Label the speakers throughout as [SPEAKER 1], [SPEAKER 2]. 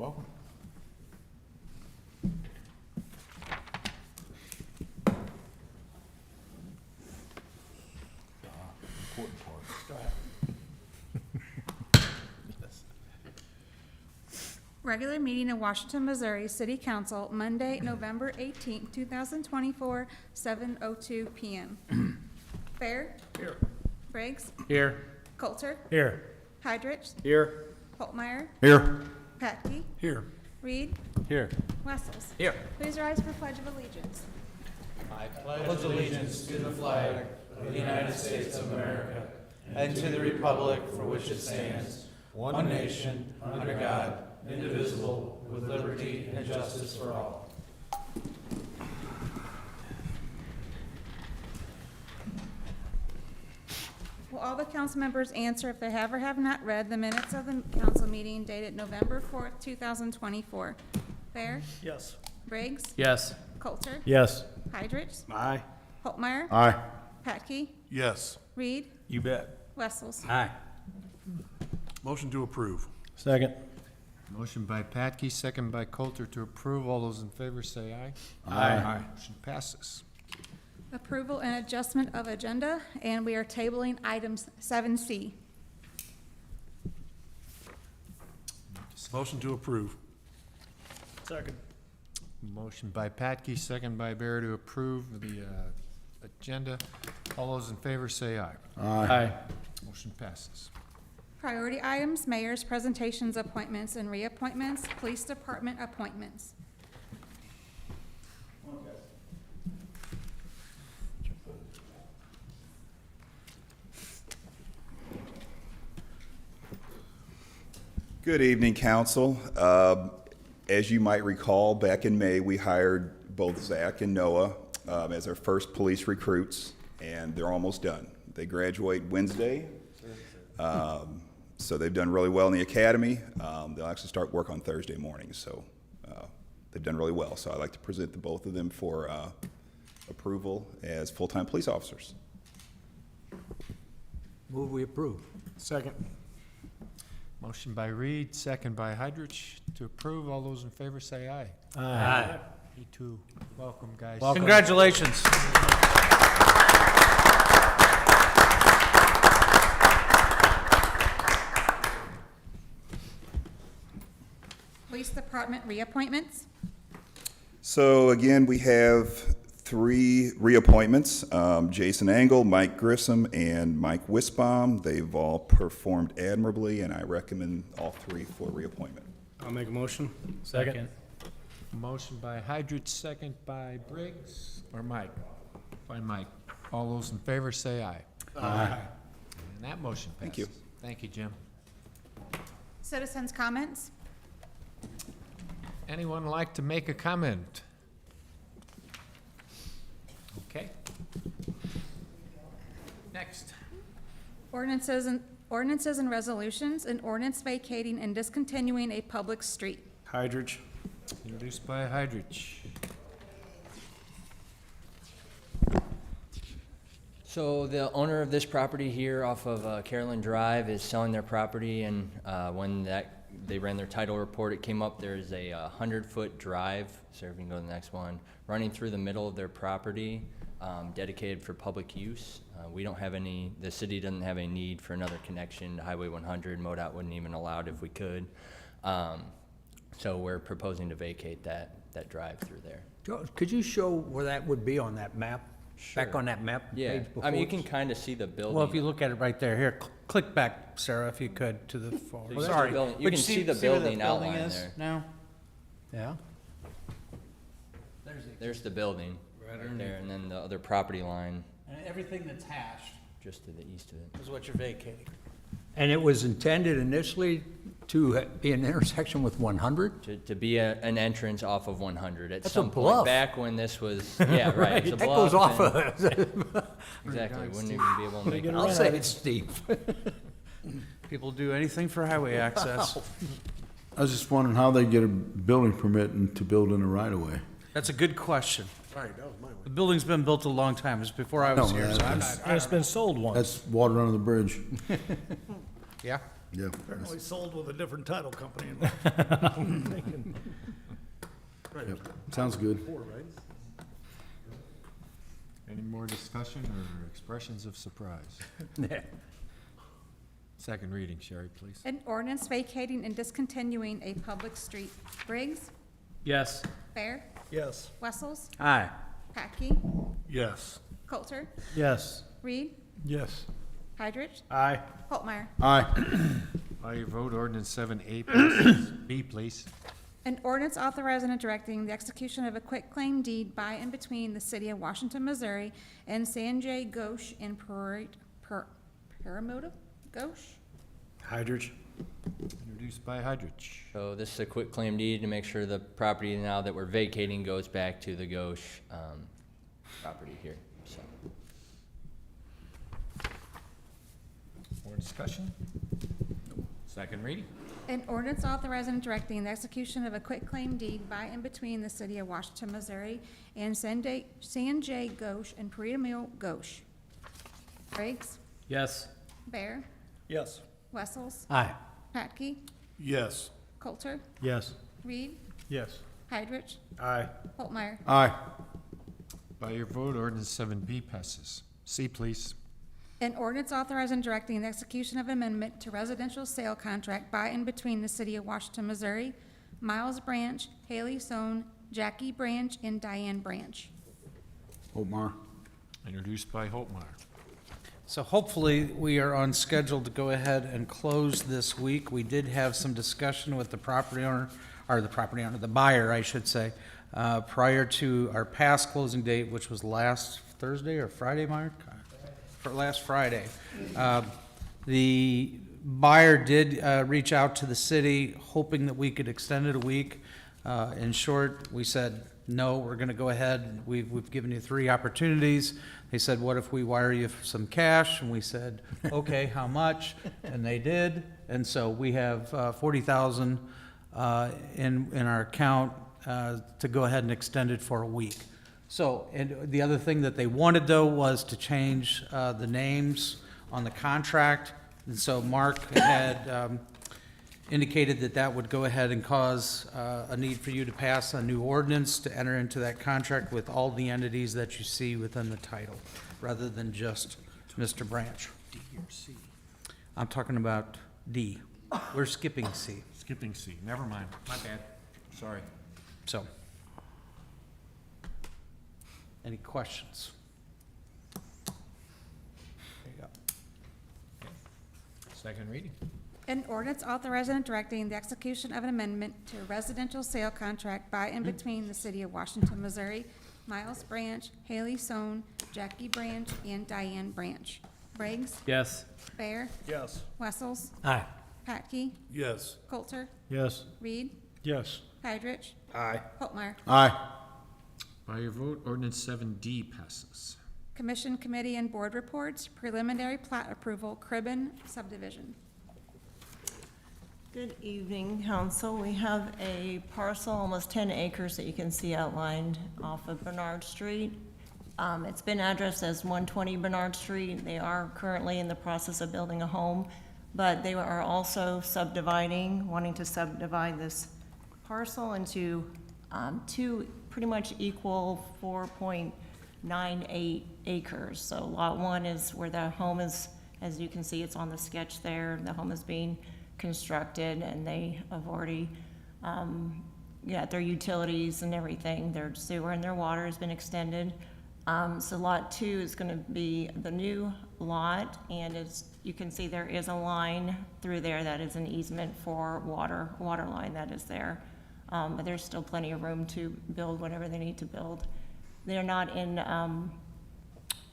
[SPEAKER 1] welcome. Important part. Go ahead. Yes.
[SPEAKER 2] Regular meeting of Washington, Missouri City Council, Monday, November 18th, 2024, 7:02 PM. Fair?
[SPEAKER 1] Here.
[SPEAKER 2] Briggs?
[SPEAKER 3] Here.
[SPEAKER 2] Coulter?
[SPEAKER 3] Here.
[SPEAKER 2] Hydrich?
[SPEAKER 3] Here.
[SPEAKER 2] Holtmeyer?
[SPEAKER 1] Here.
[SPEAKER 2] Patke?
[SPEAKER 3] Here.
[SPEAKER 2] Reed?
[SPEAKER 3] Here.
[SPEAKER 2] Wessels?
[SPEAKER 3] Here.
[SPEAKER 2] Please rise for Pledge of Allegiance.
[SPEAKER 3] I pledge allegiance to the flag of the United States of America and to the republic for which it stands, one nation, under God, indivisible, with liberty and justice for all.
[SPEAKER 2] Will all the council members answer if they have or have not read the minutes of the council meeting dated November 4th, 2024? Fair?
[SPEAKER 3] Yes.
[SPEAKER 2] Briggs?
[SPEAKER 3] Yes.
[SPEAKER 2] Coulter?
[SPEAKER 3] Yes.
[SPEAKER 2] Hydrich?
[SPEAKER 3] Aye.
[SPEAKER 2] Holtmeyer?
[SPEAKER 1] Aye.
[SPEAKER 2] Patke?
[SPEAKER 1] Yes.
[SPEAKER 2] Reed?
[SPEAKER 3] You bet.
[SPEAKER 2] Wessels?
[SPEAKER 3] Aye.
[SPEAKER 1] Motion to approve.
[SPEAKER 3] Second.
[SPEAKER 4] Motion by Patke, second by Coulter to approve. All those in favor say aye.
[SPEAKER 3] Aye.
[SPEAKER 4] Motion passes.
[SPEAKER 2] Approval and adjustment of agenda, and we are tabling items 7C.
[SPEAKER 1] Motion to approve.
[SPEAKER 3] Second.
[SPEAKER 4] Motion by Patke, second by Bear to approve the agenda. All those in favor say aye.
[SPEAKER 3] Aye.
[SPEAKER 4] Motion passes.
[SPEAKER 2] Priority items, mayor's presentations, appointments, and reappointments, police department appointments.
[SPEAKER 5] Good evening, council. As you might recall, back in May, we hired both Zach and Noah as our first police recruits, and they're almost done. They graduate Wednesday, so they've done really well in the academy. They'll actually start work on Thursday morning, so they've done really well. So I'd like to present the both of them for approval as full-time police officers.
[SPEAKER 6] Move we approve.
[SPEAKER 3] Second.
[SPEAKER 4] Motion by Reed, second by Hydrich to approve. All those in favor say aye.
[SPEAKER 3] Aye.
[SPEAKER 4] Me too. Welcome, guys.
[SPEAKER 3] Congratulations.
[SPEAKER 2] Police department reappointments.
[SPEAKER 5] So again, we have three reappointments, Jason Engel, Mike Grissom, and Mike Wisbaum. They've all performed admirably, and I recommend all three for reappointment.
[SPEAKER 3] I'll make a motion. Second.
[SPEAKER 4] Motion by Hydrich, second by Briggs, or Mike? By Mike. All those in favor say aye.
[SPEAKER 3] Aye.
[SPEAKER 4] And that motion passes.
[SPEAKER 5] Thank you.
[SPEAKER 4] Thank you, Jim.
[SPEAKER 2] Citizens' comments.
[SPEAKER 4] Anyone like to make a comment? Okay. Next.
[SPEAKER 2] Ordinances and resolutions. An ordinance vacating and discontinuing a public street.
[SPEAKER 3] Hydrich.
[SPEAKER 4] Introduced by Hydrich.
[SPEAKER 7] So the owner of this property here off of Carolyn Drive is selling their property, and when they ran their title report, it came up there's a 100-foot drive, so if you can go to the next one, running through the middle of their property, dedicated for public use. We don't have any, the city doesn't have any need for another connection to Highway 100. MoDOT wouldn't even allow it if we could. So we're proposing to vacate that drive through there.
[SPEAKER 6] Joe, could you show where that would be on that map? Back on that map
[SPEAKER 7] Yeah,
[SPEAKER 6] page before?
[SPEAKER 7] I mean, you can kind of see the building.
[SPEAKER 8] Well, if you look at it right there, here, click back, Sarah, if you could, to the forward.
[SPEAKER 7] So you see the
[SPEAKER 8] Sorry.
[SPEAKER 7] building- you
[SPEAKER 8] But
[SPEAKER 7] can see the
[SPEAKER 8] where
[SPEAKER 7] building outline
[SPEAKER 8] is
[SPEAKER 7] there.
[SPEAKER 8] Now?
[SPEAKER 6] Yeah?
[SPEAKER 7] There's the building right there, and then the other property line
[SPEAKER 8] And everything that's hashed
[SPEAKER 7] just to the east of it.
[SPEAKER 8] is what you're vacating.
[SPEAKER 6] And it was intended initially to be an intersection with 100?
[SPEAKER 7] To be an entrance off of 100 at
[SPEAKER 6] That's
[SPEAKER 7] some
[SPEAKER 6] a
[SPEAKER 7] point
[SPEAKER 6] bluff.
[SPEAKER 7] back when this was, yeah, right. It's a
[SPEAKER 6] That
[SPEAKER 7] bluff
[SPEAKER 6] goes off
[SPEAKER 7] and-
[SPEAKER 6] of,
[SPEAKER 7] Exactly, wouldn't even be able to make it.
[SPEAKER 6] I'll say it's steep.
[SPEAKER 8] People do anything for highway access.
[SPEAKER 9] I was just wondering how they get a building permit and to build in a right-of-way.
[SPEAKER 8] That's a good question.
[SPEAKER 1] Right, that was my one.
[SPEAKER 8] The building's been built a long time. It's before I was
[SPEAKER 9] No,
[SPEAKER 8] here, so I'm
[SPEAKER 9] that's-
[SPEAKER 8] not.
[SPEAKER 3] And it's been sold once.
[SPEAKER 9] That's water under the bridge.
[SPEAKER 8] Yeah?
[SPEAKER 9] Yeah.
[SPEAKER 1] Apparently sold with a different title company.
[SPEAKER 9] Yep. Sounds good.
[SPEAKER 4] Any more discussion or expressions of surprise? Second reading, Sherry, please.
[SPEAKER 2] An ordinance vacating and discontinuing a public street. Briggs?
[SPEAKER 8] Yes.
[SPEAKER 2] Fair?
[SPEAKER 1] Yes.
[SPEAKER 2] Wessels?
[SPEAKER 6] Aye.
[SPEAKER 2] Patke?
[SPEAKER 1] Yes.
[SPEAKER 2] Coulter?
[SPEAKER 8] Yes.
[SPEAKER 2] Reed?
[SPEAKER 1] Yes.
[SPEAKER 2] Heidrich?
[SPEAKER 8] Aye.
[SPEAKER 2] Holtmeyer?
[SPEAKER 9] Aye.
[SPEAKER 4] By your vote, ordinance 7A passes. B, please.
[SPEAKER 2] An ordinance authorizing and directing the execution of a quitclaim deed by and between the city of Washington, Missouri and Sanjay Ghosh and Paramoda Ghosh?
[SPEAKER 1] Hydrich.
[SPEAKER 4] Introduced by Heidrich.
[SPEAKER 7] So this is a quick claim deed to make sure the property now that we're vacating goes back to the Ghosh property here, so.
[SPEAKER 4] More discussion? Second reading.
[SPEAKER 2] An ordinance authorizing and directing the execution of a quitclaim deed by and between the city of Washington, Missouri and Sanjay Ghosh and Paramoda Ghosh. Briggs?
[SPEAKER 8] Yes.
[SPEAKER 2] Bear?
[SPEAKER 1] Yes.
[SPEAKER 2] Wessels?
[SPEAKER 6] Aye.
[SPEAKER 2] Patke?
[SPEAKER 1] Yes.
[SPEAKER 2] Coulter?
[SPEAKER 8] Yes.
[SPEAKER 2] Reed?
[SPEAKER 1] Yes.
[SPEAKER 2] Heidrich?
[SPEAKER 1] Aye.
[SPEAKER 2] Holtmeyer?
[SPEAKER 9] Aye.
[SPEAKER 4] By your vote, ordinance 7B passes. C, please.
[SPEAKER 2] An ordinance authorizing and directing the execution of amendment to residential sale contract by and between the city of Washington, Missouri, Miles Branch, Haley Sohn, Jackie Branch, and Diane Branch.
[SPEAKER 9] Omar.
[SPEAKER 4] Introduced by Holtmeyer.
[SPEAKER 8] So hopefully, we are on schedule to go ahead and close this week. We did have some discussion with the property owner, the buyer, I should say, prior to our past closing date, which was last Thursday or Friday, Mark? For last Friday. The buyer did reach out to the city, hoping that we could extend it a week. In short, we said, no, we're gonna go ahead. We've given you 3 opportunities. They said, what if we wire you some cash? And we said, okay, how much? And they did. And so we have $40,000 in our account to go ahead and extend it for a week. So, and the other thing that they wanted, though, was to change the names on the contract. And so Mark had indicated that that would go ahead and cause a need for you to pass a new ordinance to enter into that contract with all the entities that you see within the title, rather than just Mr. Branch.
[SPEAKER 4] D or C?
[SPEAKER 8] I'm talking about D. We're skipping C.
[SPEAKER 4] Skipping C. Never mind. My bad. Sorry.
[SPEAKER 8] So, any questions? There you go.
[SPEAKER 4] Second reading.
[SPEAKER 2] An ordinance authorizing and directing the execution of an amendment to a residential sale contract by and between the city of Washington, Missouri, Miles Branch, Haley Sohn, Jackie Branch, and Diane Branch. Briggs?
[SPEAKER 8] Yes.
[SPEAKER 2] Bear?
[SPEAKER 1] Yes.
[SPEAKER 2] Wessels?
[SPEAKER 6] Aye.
[SPEAKER 2] Patke?
[SPEAKER 1] Yes.
[SPEAKER 2] Coulter?
[SPEAKER 1] Yes.
[SPEAKER 2] Reed?
[SPEAKER 1] Yes.
[SPEAKER 2] Heidrich?
[SPEAKER 1] Aye.
[SPEAKER 2] Holtmeyer?
[SPEAKER 9] Aye.
[SPEAKER 4] By your vote, ordinance 7D passes.
[SPEAKER 2] Commission, committee, and board reports. Preliminary plat approval, Cribben subdivision.
[SPEAKER 10] Good evening, council. We have a parcel, almost 10 acres that you can see outlined off of Bernard Street. It's been addressed as 120 Bernard Street. They are currently in the process of building a home, but they are also subdividing, wanting to subdivide this parcel into 2 pretty much equal 4.98 acres. So lot 1 is where the home is, as you can see, it's on the sketch there. The home is being constructed, and they have already got their utilities and everything. Their sewer and their water has been extended. So lot 2 is going to be the new lot, and as you can see, there is a line through there that is an easement for water line that is there. But there's still plenty of room to build whatever they need to build. They're not in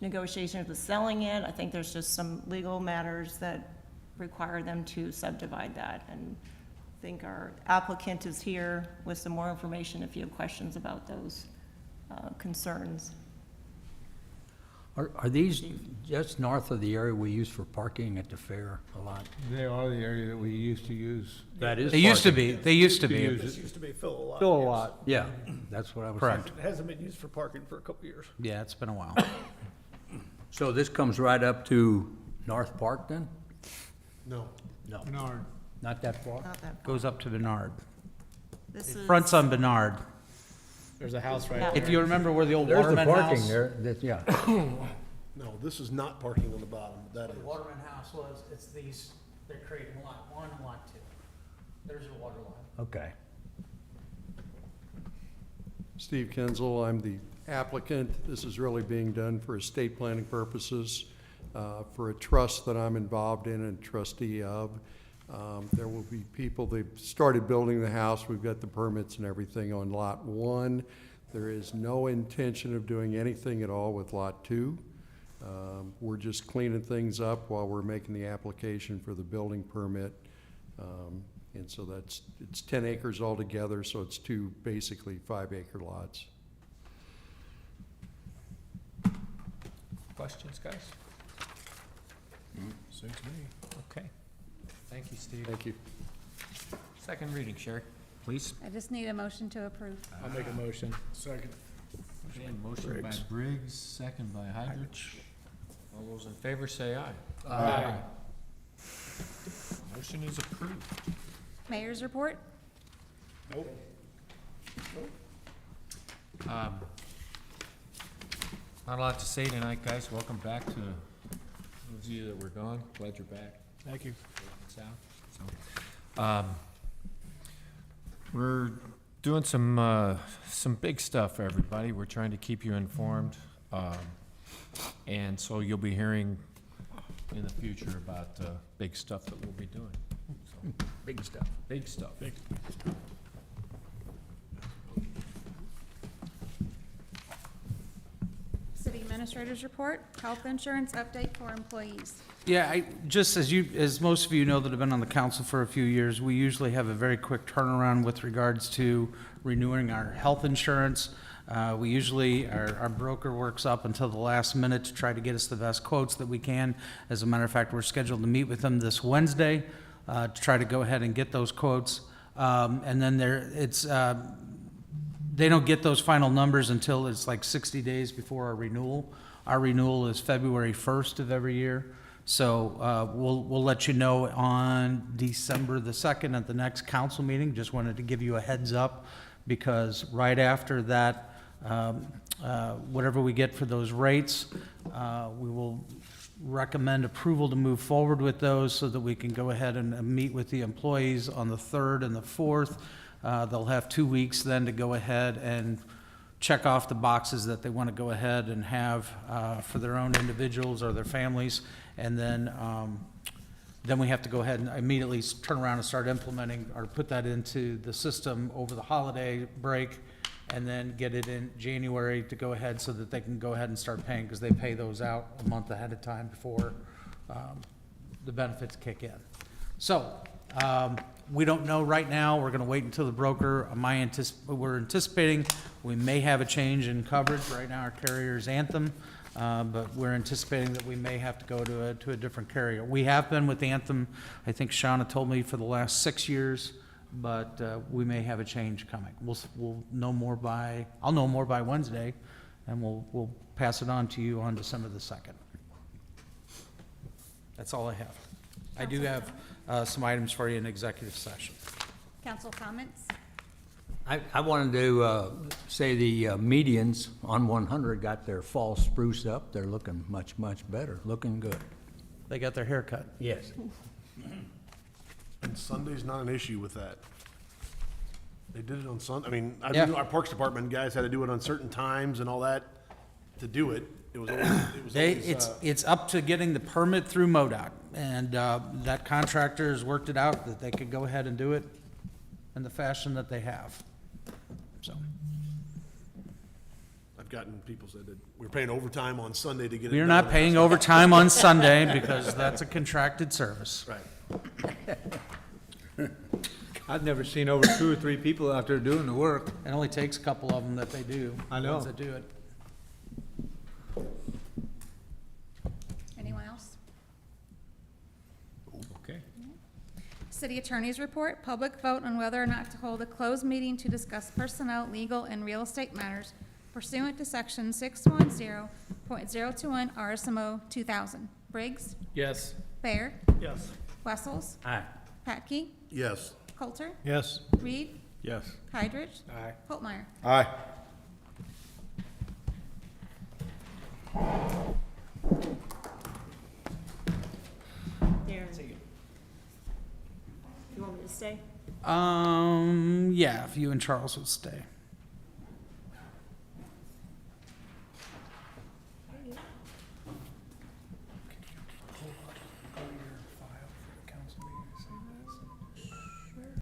[SPEAKER 10] negotiations with selling it. I think there's just some legal matters that require them to subdivide that. And I think our applicant is here with some more information if you have questions about those concerns.
[SPEAKER 6] Are these just north of the area we use for parking at the fair a lot?
[SPEAKER 9] They are the area that we used to use.
[SPEAKER 6] That is
[SPEAKER 8] They used to
[SPEAKER 6] parking.
[SPEAKER 8] be, they used to be.
[SPEAKER 1] This used to be Phil a lot.
[SPEAKER 9] Still a lot.
[SPEAKER 6] Yeah, that's what I was
[SPEAKER 8] Correct.
[SPEAKER 6] thinking.
[SPEAKER 1] It hasn't been used for parking for a couple years.
[SPEAKER 8] Yeah, it's been a while.
[SPEAKER 6] So this comes right up to North Park then?
[SPEAKER 9] No.
[SPEAKER 6] No,
[SPEAKER 4] Bernard.
[SPEAKER 6] not that far.
[SPEAKER 10] Not that far.
[SPEAKER 8] Goes up to Bernard.
[SPEAKER 10] This is.
[SPEAKER 8] Fronts on Bernard.
[SPEAKER 1] There's a house right
[SPEAKER 10] Yeah.
[SPEAKER 8] If you remember where the old
[SPEAKER 6] There's the
[SPEAKER 8] Waterman
[SPEAKER 6] parking
[SPEAKER 8] house.
[SPEAKER 6] there, yeah.
[SPEAKER 9] No, this is not parking on the bottom, that is.
[SPEAKER 8] Waterman house was, it's these, they're creating lot 1 and lot 2. There's your water line.
[SPEAKER 6] Okay.
[SPEAKER 9] Steve Kinzel, I'm the applicant. This is really being done for estate planning purposes, for a trust that I'm involved in and trustee of. There will be people, they've started building the house, we've got the permits and everything on lot 1. There is no intention of doing anything at all with lot 2. We're just cleaning things up while we're making the application for the building permit. And so it's 10 acres altogether, so it's two basically 5-acre lots.
[SPEAKER 4] Questions, guys?
[SPEAKER 1] Suits me.
[SPEAKER 4] Okay. Thank you, Steve.
[SPEAKER 9] Thank you.
[SPEAKER 4] Second reading, Sherry, please.
[SPEAKER 2] I just need a motion to approve.
[SPEAKER 1] I'll make a motion. Second.
[SPEAKER 4] Okay, motion by Briggs, second by Hydrich. All those in favor say aye. Aye. Motion is approved.
[SPEAKER 2] Mayor's report?
[SPEAKER 1] Nope.
[SPEAKER 4] Not a lot to say tonight, guys. Welcome back to those of you that were gone. Glad you're back.
[SPEAKER 1] Thank you.
[SPEAKER 4] We're doing some big stuff for everybody. We're trying to keep you informed. And so you'll be hearing in the future about big stuff that we'll be doing. So,
[SPEAKER 6] Big stuff.
[SPEAKER 4] big stuff.
[SPEAKER 2] City Administrator's report, health insurance update for employees.
[SPEAKER 8] Yeah, just as most of you know that have been on the council for a few years, we usually have a very quick turnaround with regards to renewing our health insurance. We usually, our broker works up until the last minute to try to get us the best quotes that we can. As a matter of fact, we're scheduled to meet with them this Wednesday to try to go ahead and get those quotes. And then they don't get those final numbers until it's like 60 days before our renewal. Our renewal is February 1st of every year. So we'll let you know on December the 2nd at the next council meeting. Just wanted to give you a heads up because right after that, whatever we get for those rates, we will recommend approval to move forward with those so that we can go ahead and meet with the employees on the 3rd and the 4th. They'll have 2 weeks then to go ahead and check off the boxes that they want to go ahead and have for their own individuals or their families. And then we have to go ahead and immediately turn around and start implementing or put that into the system over the holiday break and then get it in January to go ahead so that they can go ahead and start paying because they pay those out a month ahead of time before the benefits kick in. So we don't know right now. We're going to wait until the broker. We're anticipating we may have a change in coverage. Right now our carrier is Anthem, but we're anticipating that we may have to go to a different carrier. We have been with Anthem, I think Shauna told me, for the last 6 years, but we may have a change coming. We'll know more I'll know more by Wednesday, and we'll pass it on to you on December the 2nd. That's all I have. I do have some items for you in executive session.
[SPEAKER 2] Council comments?
[SPEAKER 6] I wanted to say the medians on 100 got their fall spruce up. They're looking much, much better, looking good.
[SPEAKER 8] They got their hair cut.
[SPEAKER 6] Yes.
[SPEAKER 9] And Sunday's not an issue with that. They did it on Sunday. I mean,
[SPEAKER 8] Yeah.
[SPEAKER 9] our Parks Department guys had to do it on certain times and all that to do it. It was always,
[SPEAKER 8] It's up to getting the permit through MoDOT, and that contractor has worked it out that they could go ahead and do it in the fashion that they have. So,
[SPEAKER 9] I've gotten people said that we're paying overtime on Sunday to get it done.
[SPEAKER 8] we are not paying overtime on Sunday because that's a contracted service.
[SPEAKER 9] Right.
[SPEAKER 3] I've never seen over 2 or 3 people out there doing the work.
[SPEAKER 8] It only takes a couple of them that they do.
[SPEAKER 3] I know.
[SPEAKER 8] Ones that do it.
[SPEAKER 2] Anyone else?
[SPEAKER 4] Okay.
[SPEAKER 2] City Attorney's report, public vote on whether or not to hold a closed meeting to discuss personnel, legal, and real estate matters pursuant to section 610.021 RSMO 2000. Briggs?
[SPEAKER 1] Yes.
[SPEAKER 2] Bear?
[SPEAKER 1] Yes.
[SPEAKER 2] Wessels,
[SPEAKER 6] Aye.
[SPEAKER 2] Patke,
[SPEAKER 9] Yes.
[SPEAKER 2] Coulter,
[SPEAKER 1] Yes.
[SPEAKER 2] Reed,
[SPEAKER 1] Yes.
[SPEAKER 2] Heidrich,
[SPEAKER 1] Aye.
[SPEAKER 2] Hopmeyer.
[SPEAKER 1] Aye.
[SPEAKER 10] Here. You want me to stay?
[SPEAKER 8] Yeah, if you and Charles would stay.